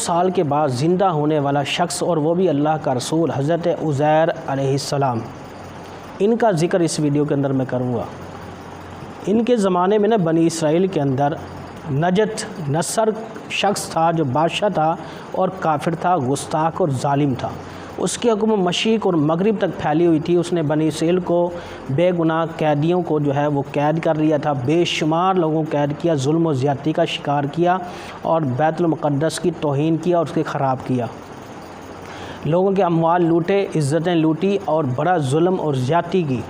سال کے بعد زندہ ہونے والا شخص، اور وہ بھی اللہ کا رسول حضرت عزیر علیہ السلام، ان کا ذکر اس ویڈیو کے اندر میں کروں گا۔ ان کے زمانے میں بنی اسرائیل کے اندر نصر شخص تھا جو بادشاہ تھا اور کافر تھا، گستاخ اور ظالم تھا۔ اس کی حکومت مشرق اور مغرب تک پھیلی ہوئی تھی۔ اس نے بنی اسرائیل کو بے گناہ قیدیوں کو وہ قید کر لیا تھا، بے شمار لوگوں کو قید کیا، ظلم و زیادتی کا شکار کیا اور بیت المقدس کی توہین کیا اور اس کے خراب کیا، لوگوں کے اموال لوٹے، عزتیں لوٹی اور بڑا ظلم اور زیادتی کی۔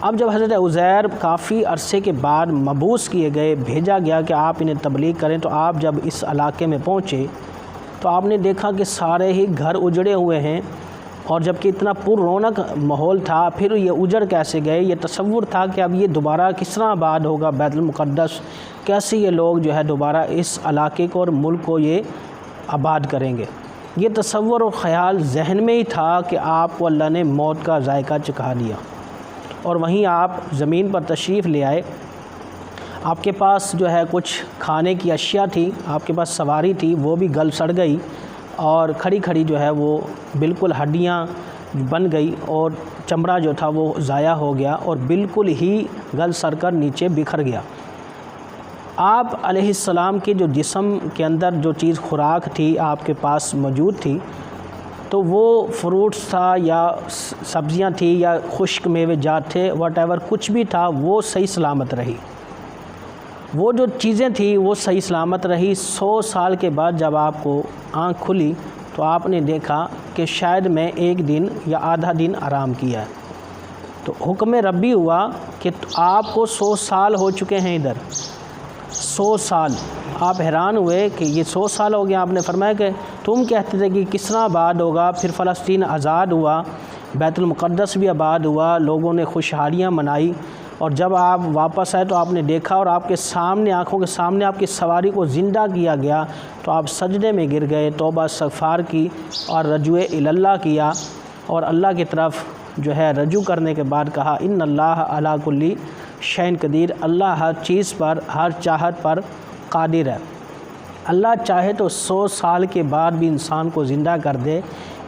اب جب حضرت عزیر کافی عرصے کے بعد مبعوث کیے گئے، بھیجا گیا کہ آپ انہیں تبلیغ کریں، تو آپ جب اس علاقے میں پہنچے تو آپ نے دیکھا کہ سارے ہی گھر اجڑے ہوئے ہیں، اور جب کہ اتنا پر رونق ماحول تھا، پھر یہ اجڑ کیسے گئے؟ یہ تصور تھا کہ اب یہ دوبارہ کس طرح آباد ہوگا بیت المقدس، کیسے یہ لوگ دوبارہ اس علاقے کو اور ملک کو یہ آباد کریں گے؟ یہ تصور اور خیال ذہن میں ہی تھا کہ آپ کو اللہ نے موت کا ذائقہ چکھا دیا، اور وہیں آپ زمین پر تشریف لے آئے۔ آپ کے پاس کچھ کھانے کی اشیاء تھی، آپ کے پاس سواری تھی، وہ بھی گل سڑ گئی اور کھڑی کھڑی وہ بالکل ہڈیاں بن گئی، اور چمڑا تھا وہ ضائع ہو گیا اور بالکل ہی گل سڑ کر نیچے بکھر گیا۔ آپ علیہ السلام کے جو جسم کے اندر جو چیز خوراک تھی آپ کے پاس موجود تھی، تو وہ فروٹس تھا یا سبزیاں تھیں یا خشک میوے جات تھے، واٹ ایور کچھ بھی تھا، وہ صحیح سلامت رہی۔ وہ جو چیزیں تھیں وہ صحیح سلامت رہی۔ 100 سال کے بعد جب آپ کو آنکھ کھلی تو آپ نے دیکھا کہ شاید میں ایک دن یا آدھا دن آرام کیا ہے، تو حکم ربی ہوا کہ آپ کو 100 سال ہو چکے ہیں ادھر، 100 سال۔ آپ حیران ہوئے کہ یہ 100 سال ہو گیا۔ آپ نے فرمایا کہ تم کہتے تھے کہ کس طرح آباد ہوگا، پھر فلسطین آزاد ہوا، بیت المقدس بھی آباد ہوا، لوگوں نے خوشحالیاں منائی، اور جب آپ واپس آئے تو آپ نے دیکھا اور آپ کے سامنے، آنکھوں کے سامنے آپ کی سواری کو زندہ کیا گیا، تو آپ سجدے میں گر گئے، توبہ استغفار کی اور رجوع اللہ کیا، اور اللہ کی طرف رجوع کرنے کے بعد کہا ان اللہ علی کل شیء قدیر، اللہ ہر چیز پر، ہر چاہت پر قادر ہے۔ اللہ چاہے تو 100 سال کے بعد بھی انسان کو زندہ کر دے،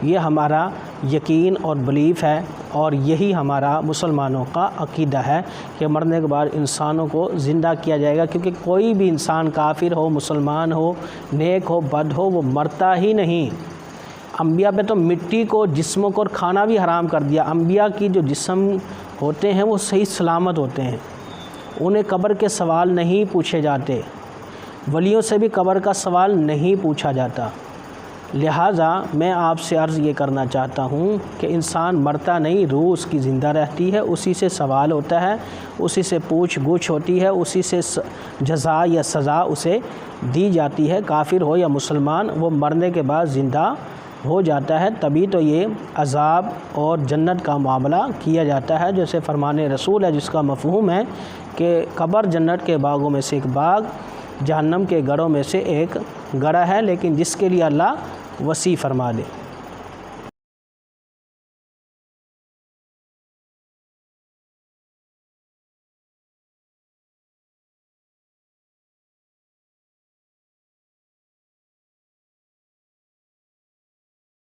یہ ہمارا یقین اور بلیف ہے، اور یہی ہمارا مسلمانوں کا عقیدہ ہے کہ مرنے کے بعد انسانوں کو زندہ کیا جائے گا، کیونکہ کوئی بھی انسان کافر ہو، مسلمان ہو، نیک ہو، بد ہو، وہ مرتا ہی نہیں۔ انبیاء پہ تو مٹی کو، جسموں کو اور کھانا بھی حرام کر دیا۔ انبیاء کی جو جسم ہوتے ہیں وہ صحیح سلامت ہوتے ہیں، انہیں قبر کے سوال نہیں پوچھے جاتے، ولیوں سے بھی قبر کا سوال نہیں پوچھا جاتا۔ لہٰذا میں آپ سے عرض یہ کرنا چاہتا ہوں کہ انسان مرتا نہیں، روح اس کی زندہ رہتی ہے، اسی سے سوال ہوتا ہے، اسی سے پوچھ گچھ ہوتی ہے، اسی سے جزا یا سزا اسے دی جاتی ہے۔ کافر ہو یا مسلمان، وہ مرنے کے بعد زندہ ہو جاتا ہے، تبھی تو یہ عذاب اور جنت کا معاملہ کیا جاتا ہے، جیسے فرمان رسول ہے، جس کا مفہوم ہے کہ قبر جنت کے باغوں میں سے ایک باغ، جہنم کے گڑھوں میں سے ایک گڑھا ہے، لیکن جس کے لیے اللہ وسیع فرما دے۔